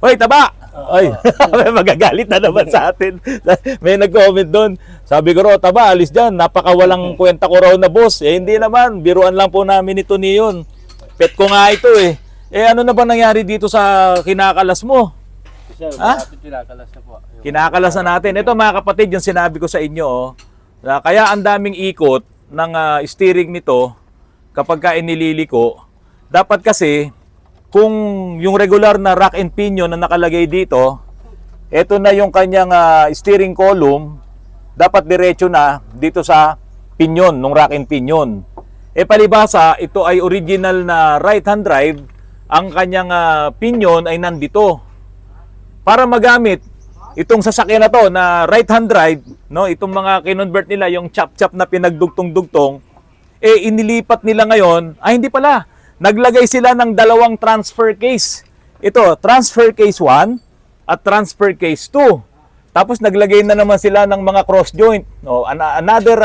Hoy, taba! Ay, may magagalit na naman sa atin. May nag-comment doon. Sabi ko raw, taba, alis dyan. Napakawalang kwenta ko raw na boss. Eh, hindi naman. Biruan lang po namin ito niyon. Pet ko nga ito eh. Eh, ano na ba nangyari dito sa kinakalas mo? Sir, Ha? kinakalas na po. Kinakalas na natin. Ito mga kapatid, yung sinabi ko sa inyo. Kaya ang daming ikot ng steering nito kapag ka inililiko. Dapat kasi, kung yung regular na rack and pinion na nakalagay dito, ito na yung kanyang steering column, dapat diretso na dito sa pinion, nung rack and pinion. E palibasa, ito ay original na right-hand drive, ang kanyang pinion ay nandito. Para magamit itong sasakyan na to na right-hand drive, no, itong mga kinonvert nila, yung chop-chop na pinagdugtong-dugtong, eh inilipat nila ngayon, hindi pala, naglagay sila ng dalawang transfer case. Ito, transfer case 1 at transfer case 2. Tapos naglagay na naman sila ng mga cross joint. No, another,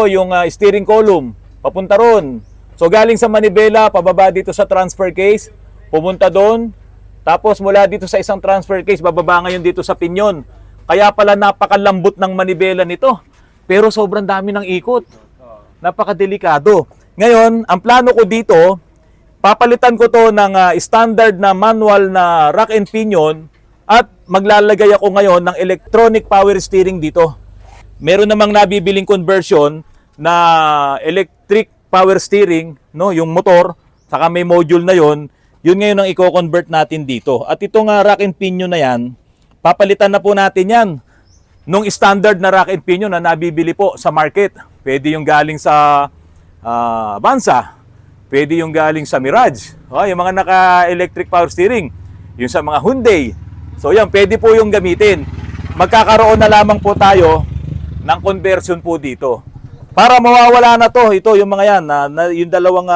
yung steering column, papunta ron. So galing sa manibela, pababa dito sa transfer case, pumunta doon. Tapos mula dito sa isang transfer case, bababa ngayon dito sa pinyon. Kaya pala napakalambot ng manibela nito. Pero sobrang dami ng ikot. Napakadelikado. Ngayon, ang plano ko dito, papalitan ko to ng standard na manual na rack and pinion at maglalagay ako ngayon ng electronic power steering dito. Meron namang nabibiling conversion na electric power steering, no, yung motor, saka may module na yon. Yun ngayon ang i-convert natin dito. At itong rack and pinion na yan, papalitan na po natin yan nung standard na rack and pinion na nabibili po sa market. Pwede yung galing sa Bansa, pwede yung galing sa Mirage, yung mga naka-electric power steering, yung sa mga Hyundai. So yan, pwede po yung gamitin. Magkakaroon na lamang po tayo ng conversion po dito. Para mawawala na to, ito yung mga yan, yung dalawang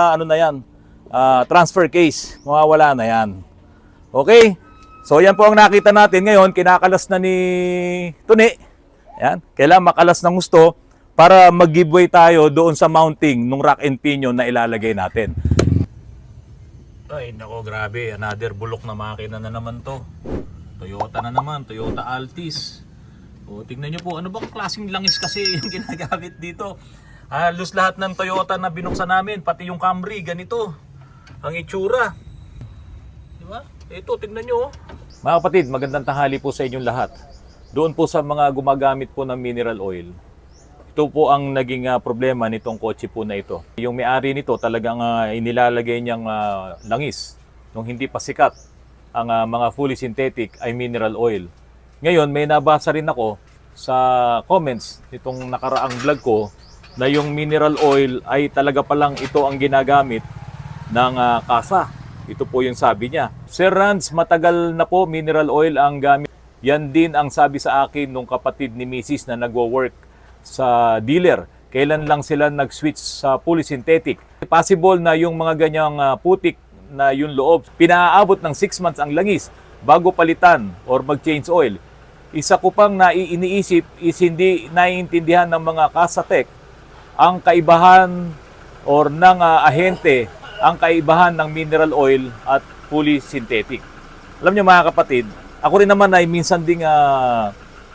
transfer case, mawawala na yan. Okay? So yan po ang nakita natin ngayon, kinakalas na ni Tuni. Yan, kailangan makalas ng gusto para mag-giveaway tayo doon sa mounting nung rack and pinion na ilalagay natin. Ay, nako, grabe. Another bulok na makina na naman to. Toyota na naman, Toyota Altis. O, tignan nyo po, ano bang klaseng langis kasi yung ginagamit dito? Halos lahat ng Toyota na binuksan namin, pati yung Camry, ganito ang itsura. Diba? Ito, tignan nyo. Mga kapatid, magandang tanghali po sa inyong lahat. Doon po sa mga gumagamit po ng mineral oil. Ito po ang naging problema nitong kotse po na ito. Yung may-ari nito talagang inilalagay niyang langis nung hindi pa sikat ang mga fully synthetic ay mineral oil. Ngayon may nabasa rin ako sa comments nitong nakaraang vlog ko na yung mineral oil ay talaga palang ito ang ginagamit ng kasa. Ito po yung sabi niya. Sir Ranz, matagal na po mineral oil ang gamit. Yan din ang sabi sa akin nung kapatid ni Mrs. na nagwo-work sa dealer. Kailan lang sila nag-switch sa fully synthetic. Possible na yung mga ganyang putik na yung loob, pinaabot ng 6 months ang langis bago palitan or mag-change oil. Isa ko pang iniisip is hindi naiintindihan ng mga Kasatech ang kaibahan or ng ahente, ang kaibahan ng mineral oil at fully synthetic. Alam niyo mga kapatid, ako rin naman ay minsan ding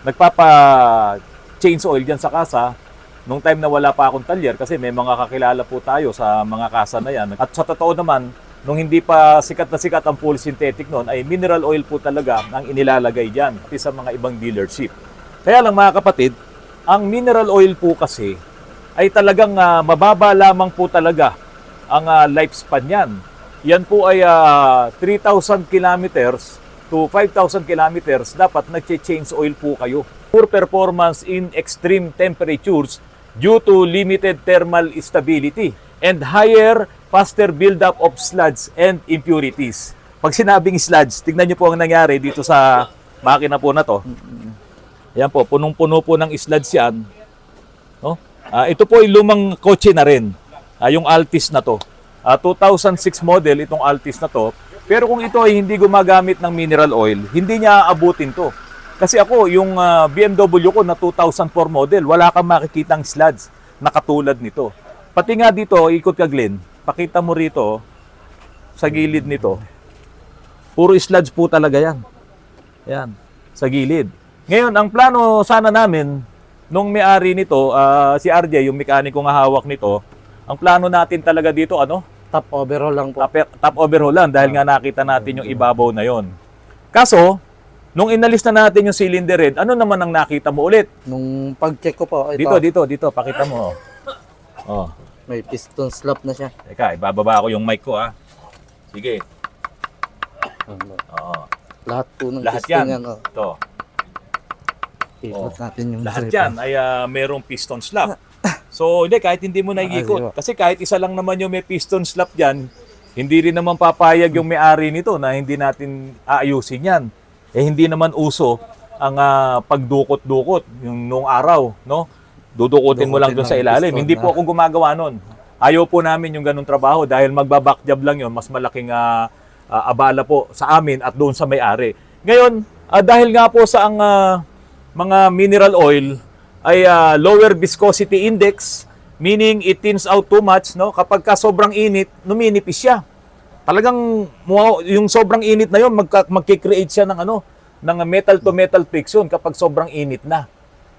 nagpapa-change oil dyan sa kasa nung time na wala pa akong talyer kasi may mga kakilala po tayo sa mga kasa na yan. At sa totoo naman, nung hindi pa sikat na sikat ang fully synthetic noon, ay mineral oil po talaga ang inilalagay dyan pati sa mga ibang dealership. Kaya lang mga kapatid, ang mineral oil po kasi ay talagang mababa lamang po talaga ang lifespan yan. Yan po ay 3,000 kilometers to 5,000 kilometers dapat nag-change oil po kayo. Poor performance in extreme temperatures due to limited thermal stability and higher, faster buildup of sludge and impurities. Pag sinabing sludge, tignan niyo po ang nangyari dito sa makina po na to. Yan po, punong-puno po ng sludge yan. No? Ito po ay lumang kotse na rin. Yung Altis na to. 2006 model itong Altis na to. Pero kung ito ay hindi gumagamit ng mineral oil, hindi niya aabutin to. Kasi ako, yung BMW ko na 2004 model, wala kang makikitang sludge na katulad nito. Pati nga dito, ikot ka Glenn, pakita mo rito sa gilid nito. Puro sludge po talaga yan. Yan, sa gilid. Ngayon, ang plano sana namin, nung may-ari nito, si RJ, yung mekaniko nga hawak nito, ang plano natin talaga dito, ano? Top overall lang po. Top overhaul lang dahil nga nakita natin yung ibabaw na yon. Kaso, nung inalis na natin yung cylinder head, ano naman ang nakita mo ulit? Nung pag-check ko po, ito, Dito, pakita mo. Oh. may piston slap na siya. Teka, ibababa ko yung mic ko, ha. Sige. Oo. Lahat po ng Lahat piston yan. yan. Oh. Ito. Ikot natin yung Lahat sliper. yan ay merong piston slap. So, hindi, kahit hindi mo naiikot. Kasi kahit isa lang naman yung may piston slap dyan, hindi rin naman papayag yung may-ari nito na hindi natin aayusin yan. Eh, hindi naman uso ang pagdukot-dukot yung noong araw, no? Dudukutin mo lang doon sa ilalim. Hindi po ako gumagawa nun. Ayaw po namin yung ganung trabaho dahil magbabackjob lang yun, mas malaking abala po sa amin at doon sa may-ari. Ngayon, dahil nga po sa ang mga mineral oil ay lower viscosity index, meaning it thins out too much, no? Kapag ka sobrang init, numinipis siya. Talagang yung sobrang init na yun, magki-create siya ng ng metal to metal friction kapag sobrang init na.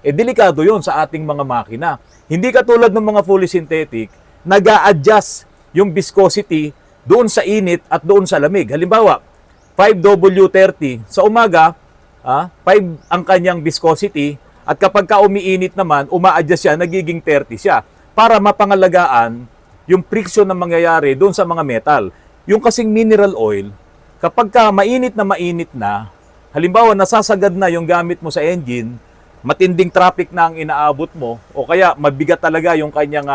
Eh delikado yun sa ating mga makina. Hindi katulad ng mga fully synthetic, nag-a-adjust yung viscosity doon sa init at doon sa lamig. Halimbawa, 5W30 sa umaga, 5 ang kanyang viscosity, at kapag ka umiinit naman, uma-adjust siya, nagiging 30 siya para mapangalagaan yung friction na mangyayari doon sa mga metal. Yung kasing mineral oil, kapag ka mainit na, halimbawa nasasagad na yung gamit mo sa engine, matinding traffic na ang inaabot mo, o kaya mabigat talaga yung kanyang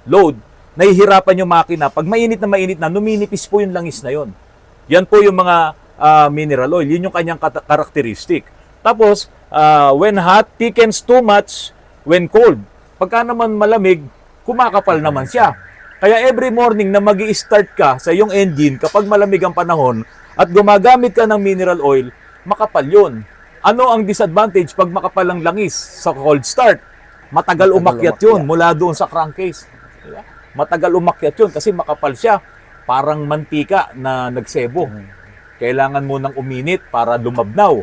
load, nahihirapan yung makina. Pag mainit na, numinipis po yung langis na yon. Yan po yung mga mineral oil. Yun yung kanyang karakteristik. Tapos, when hot, thickens too much when cold. Pagka naman malamig, kumakapal naman siya. Kaya every morning na mag-i-start ka sa iyong engine kapag malamig ang panahon at gumagamit ka ng mineral oil, makapal yun. Ano ang disadvantage pag makapal ang langis sa cold start? Matagal umakyat yun mula doon sa crankcase. Diba? Matagal umakyat yun kasi makapal siya. Parang mantika na nagsebo. Kailangan mo nang uminit para lumabnaw.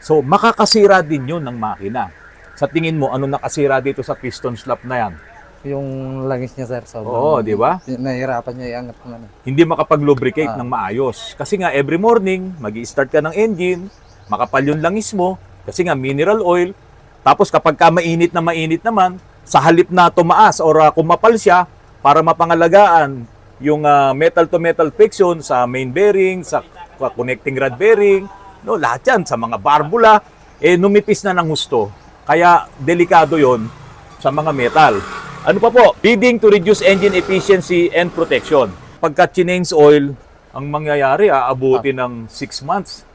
So, makakasira din yun ng makina. Sa tingin mo, ano nakasira dito sa piston slap na yan? Yung langis niya, sir. Sobrang, Oo, di ba? Nahihirapan niya iangat ng Hindi makapag-lubricate ng maayos. Kasi nga, every morning, mag-i-start ka ng engine, makapal yung langis mo, kasi nga, mineral oil. Tapos, kapag ka mainit naman, sa halip na tumaas or kumapal siya, para mapangalagaan yung metal-to-metal friction sa main bearing, sa connecting rod bearing, no, lahat yan, sa mga barbula, numipis na ng husto. Kaya, delikado yon sa mga metal. Ano pa po? Leading to reduce engine efficiency and protection. Pagka change oil, ang mangyayari, aabuti ng 6 months.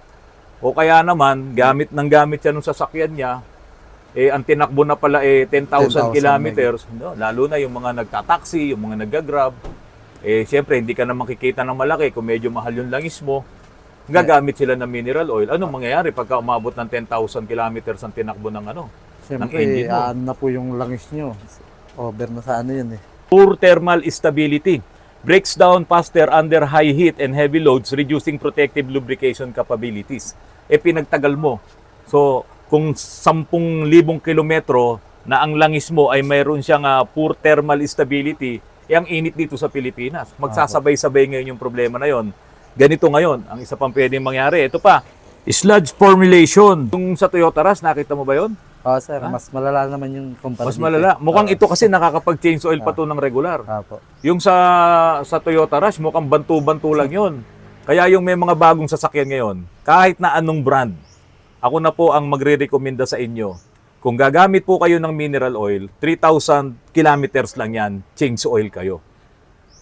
O kaya naman, gamit siya nung sasakyan niya, ang tinakbo na pala 10,000 kilometers. No, lalo na yung mga nagtataksi, yung mga nagagrab. Siyempre, hindi ka na makikita ng malaki kung medyo mahal yung langis mo. Gagamit sila ng mineral oil. Anong mangyayari pagka umabot ng 10,000 kilometers ang tinakbo ng ng engine mo? na po yung langis nyo. Over na sa yun eh. Poor thermal stability. Breaks down faster under high heat and heavy loads, reducing protective lubrication capabilities. Pinagtagal mo. So, kung 10,000 kilometro na ang langis mo ay mayroon siyang poor thermal stability, ang init dito sa Pilipinas. Magsasabay-sabay ngayon yung problema na yon. Ganito ngayon, ang isa pang pwedeng mangyari. Ito pa, sludge formulation. Yung sa Toyota Rush, nakita mo ba yon? Oo, sir. Mas malala naman yung kumpara. Mas malala. Mukhang ito kasi nakakapag-change oil pa to ng regular. Opo. Yung sa Toyota Rush, mukhang bantu-bantu lang yon. Kaya yung may mga bagong sasakyan ngayon, kahit na anong brand, ako na po ang magre-recommenda sa inyo. Kung gagamit po kayo ng mineral oil, 3,000 kilometers lang yan, change oil kayo.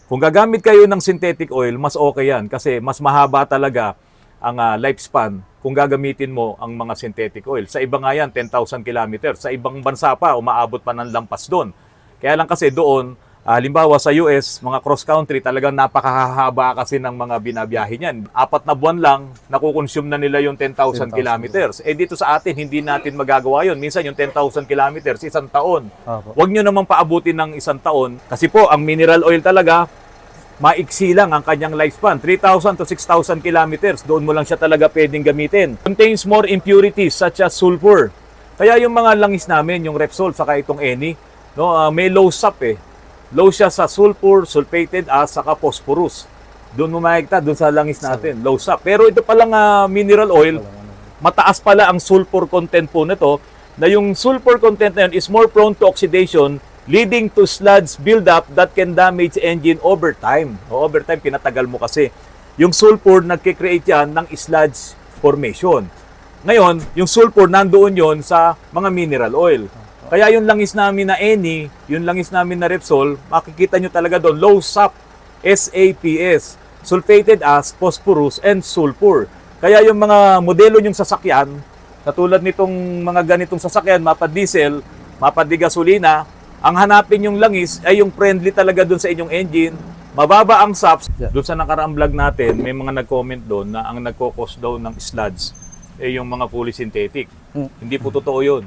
Kung gagamit kayo ng synthetic oil, mas okay yan kasi mas mahaba talaga ang lifespan kung gagamitin mo ang mga synthetic oil. Sa iba nga yan, 10,000 kilometers. Sa ibang bansa pa, umaabot pa ng lampas doon. Kaya lang kasi doon, halimbawa sa US, mga cross-country, talagang napakahaba kasi ng mga binabiyahe niyan. 4 na buwan lang, nakukonsume na nila yung 10,000 kilometers. Dito sa atin, hindi natin magagawa yun. Minsan yung 10,000 kilometers, 1 taon. Opo. Huwag nyo namang paabutin ng 1 taon. Kasi po, ang mineral oil talaga, maiksi lang ang kanyang lifespan. 3,000 to 6,000 kilometers, doon mo lang siya talaga pwedeng gamitin. Contains more impurities such as sulfur. Kaya yung mga langis namin, yung Repsol, saka itong Eni, no, may low SAP eh. Low siya sa sulfur, sulfated as, saka phosphorus. Doon mo makikita, doon sa langis natin, low SAP. Pero ito palang mineral oil, mataas pala ang sulfur content po nito, na yung sulfur content na yun is more prone to oxidation, leading to sludge buildup that can damage engine over time. O, over time, kinatagal mo kasi. Yung sulfur, nagkikreate yan ng sludge formation. Ngayon, yung sulfur, nandoon yon sa mga mineral oil. Kaya yung langis namin na Eni, yung langis namin na Repsol, makikita nyo talaga doon, low SAP, SAPS, sulfated as, phosphorus, and sulfur. Kaya yung mga modelo yung sasakyan, katulad nitong mga ganitong sasakyan, mapa diesel, mapa di gasolina, ang hanapin yung langis ay yung friendly talaga doon sa inyong engine, mababa ang SAPs. Doon sa nakaraang vlog natin, may mga nag-comment doon na ang nagkokos daw ng sludge ay yung mga fully synthetic. Hindi po totoo yun.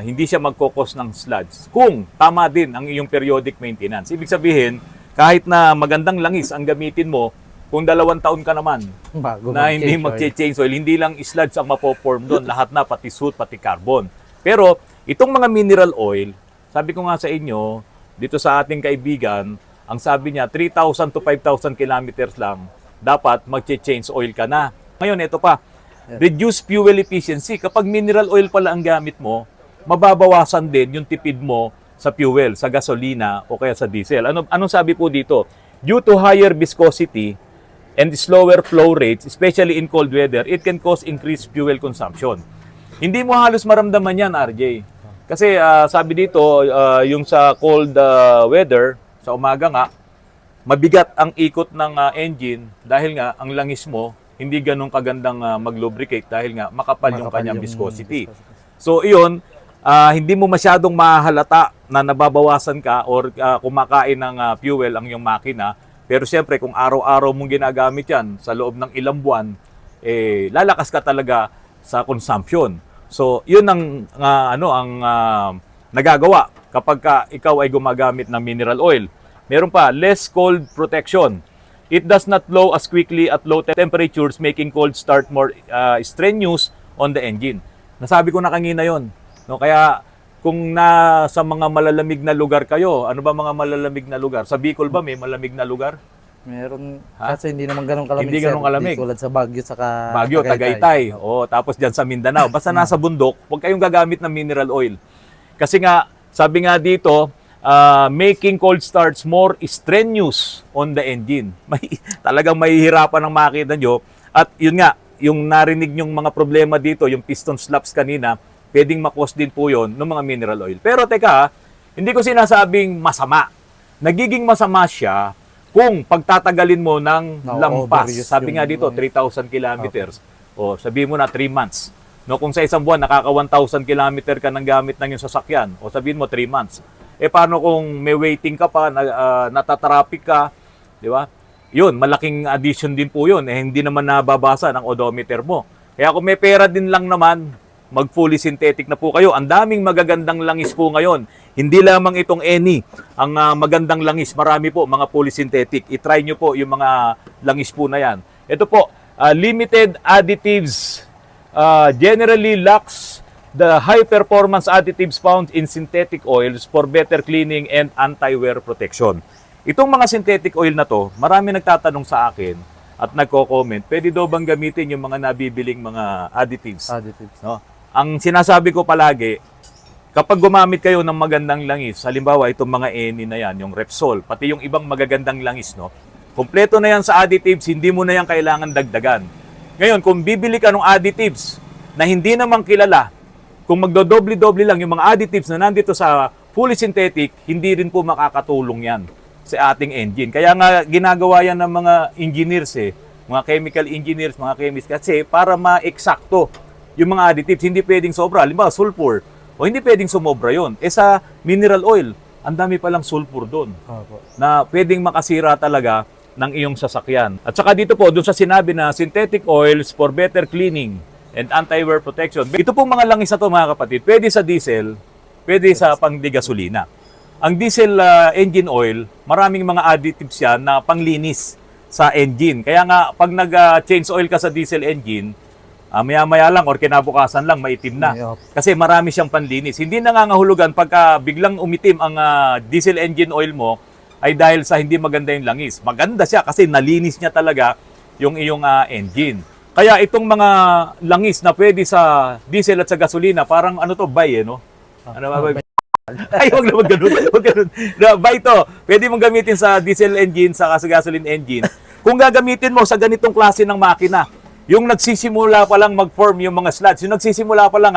Hindi siya magkokos ng sludge kung tama din ang iyong periodic maintenance. Ibig sabihin, kahit na magandang langis ang gamitin mo, kung 2 taon ka naman Bago na hindi mag-change oil, hindi lang sludge ang mapoform doon, lahat na, pati soot, pati carbon. Pero itong mga mineral oil, sabi ko nga sa inyo, dito sa ating kaibigan, ang sabi niya, 3,000 to 5,000 kilometers lang, dapat mag-change oil ka na. Ngayon, ito pa, reduce fuel efficiency. Kapag mineral oil pala ang gamit mo, mababawasan din yung tipid mo sa fuel, sa gasolina o kaya sa diesel. Anong sabi po dito? Due to higher viscosity and slower flow rates, especially in cold weather, it can cause increased fuel consumption. Hindi mo halos maramdaman yan, RJ. Kasi sabi dito, yung sa cold weather, sa umaga nga, mabigat ang ikot ng engine dahil nga ang langis mo hindi ganun kagandang mag-lubricate dahil nga makapal yung kanyang viscosity. So iyon, hindi mo masyadong mahalata na nababawasan ka or kumakain ng fuel ang iyong makina. Pero siyempre kung araw-araw mong ginagamit yan sa loob ng ilang buwan, lalakas ka talaga sa consumption. So, yun ang nagagawa kapag ikaw ay gumagamit ng mineral oil. Meron pa, less cold protection. It does not blow as quickly at low temperatures, making cold start more strenuous on the engine. Nasabi ko na kanina yon. No, kaya kung nasa mga malalamig na lugar kayo, ano ba mga malalamig na lugar? Sa Bicol ba may malamig na lugar? Meron, kasi hindi naman ganun kalamig. Hindi ganun kalamig. Tulad sa Baguio, saka Baguio, Tagaytay. O, tapos dyan sa Mindanao. Basta nasa bundok, huwag kayong gagamit ng mineral oil. Kasi nga, sabi nga dito, making cold starts more strenuous on the engine. Talagang mahihirapan ang makina nyo. At yun nga, yung narinig nyong mga problema dito, yung piston slaps kanina, pwedeng makos din po yun ng mga mineral oil. Pero teka, hindi ko sinasabing masama. Nagiging masama siya kung pagtatagalin mo ng lampas. Sabi nga dito, 3,000 kilometers. O sabi mo na 3 months. No, kung sa isang buwan, nakaka 1,000 kilometer ka ng gamit ng yung sasakyan. O sabihin mo 3 months. Paano kung may waiting ka pa, natatraffic ka, di ba? Yun, malaking addition din po yun. Hindi naman nababasa ng odometer mo. Kaya kung may pera din lang naman, mag-fully synthetic na po kayo. Ang daming magagandang langis po ngayon. Hindi lamang itong Eni ang magandang langis. Marami po mga fully synthetic. I-try nyo po yung mga langis po na yan. Ito po, limited additives generally lacks the high performance additives found in synthetic oils for better cleaning and anti-wear protection. Itong mga synthetic oil na to, marami nagtatanong sa akin at nagko-comment, pwede daw bang gamitin yung mga nabibiling mga additives? No? Ang sinasabi ko palagi, kapag gumamit kayo ng magandang langis, halimbawa itong mga Eni na yan, yung Repsol, pati yung ibang magagandang langis, no? Kompleto na yan sa additives, hindi mo na yan kailangan dagdagan. Ngayon, kung bibili ka ng additives na hindi naman kilala, kung magdodoble-doble lang yung mga additives na nandito sa fully synthetic, hindi rin po makakatulong yan sa ating engine. Kaya nga ginagawa yan ng mga engineers mga chemical engineers, mga chemists, kasi para ma-eksakto yung mga additives, hindi pwedeng sobra. Halimbawa, sulfur, o hindi pwedeng sumobra yun. Sa mineral oil, ang dami palang sulfur doon na pwedeng makasira talaga ng iyong sasakyan. At saka dito po, doon sa sinabi na synthetic oils for better cleaning and anti-wear protection. Ito pong mga langis na to mga kapatid, pwede sa diesel, pwede sa pangdigasolina. ang diesel engine oil, maraming mga additives yan na panglinis sa engine. Kaya nga, pag nag-change oil ka sa diesel engine, maya-maya lang or kinabukasan lang, maitim na. Yup. Kasi marami siyang panlinis. Hindi nangangahulugan pagka biglang umitim ang diesel engine oil mo, ay dahil sa hindi maganda yung langis. Maganda siya kasi nalinis niya talaga yung iyong engine. Kaya itong mga langis na pwede sa diesel at sa gasolina, parang ano to, buy no? Ano ba? Ay, wag naman ganun. Wag ganun. Buy to. Pwede mong gamitin sa diesel engine, sa gasoline engine. Kung gagamitin mo sa ganitong klase ng makina, yung nagsisimula pa lang mag-form yung mga slots, yung nagsisimula pa lang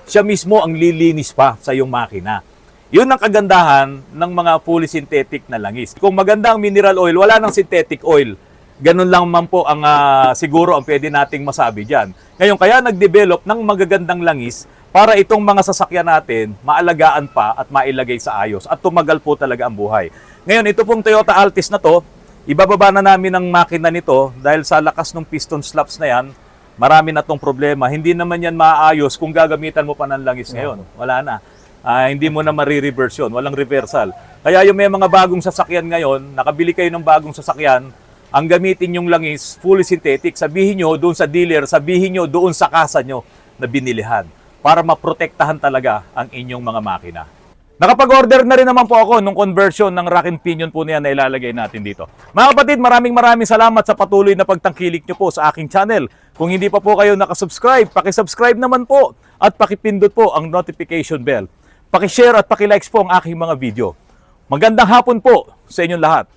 siya mismo ang lilinis pa sa yung makina. Yun ang kagandahan ng mga fully synthetic na langis. Kung maganda ang mineral oil, wala nang synthetic oil. Ganun lang man po ang siguro ang pwede nating masabi dyan. Ngayon, kaya nag-develop ng magagandang langis para itong mga sasakyan natin maalagaan pa at mailagay sa ayos at tumagal po talaga ang buhay. Ngayon, ito pong Toyota Altis na to, ibababa na namin ang makina nito dahil sa lakas ng piston slaps na yan, marami na tong problema. Hindi naman yan maayos kung gagamitan mo pa ng langis ngayon. Wala na. Hindi mo na marireverse yun. Walang reversal. Kaya yung may mga bagong sasakyan ngayon, nakabili kayo ng bagong sasakyan, ang gamitin yung langis, fully synthetic, sabihin nyo doon sa dealer, sabihin nyo doon sa kasa nyo na binilihan para maprotektahan talaga ang inyong mga makina. Nakapag-order na rin naman po ako nung conversion ng rack and pinion po na yan na ilalagay natin dito. Mga kapatid, maraming salamat sa patuloy na pagtangkilik nyo po sa aking channel. Kung hindi pa po kayo nakasubscribe, pakisubscribe naman po at pakipindot po ang notification bell. Pakishare at pakilikes po ang aking mga video. Magandang hapon po sa inyong lahat.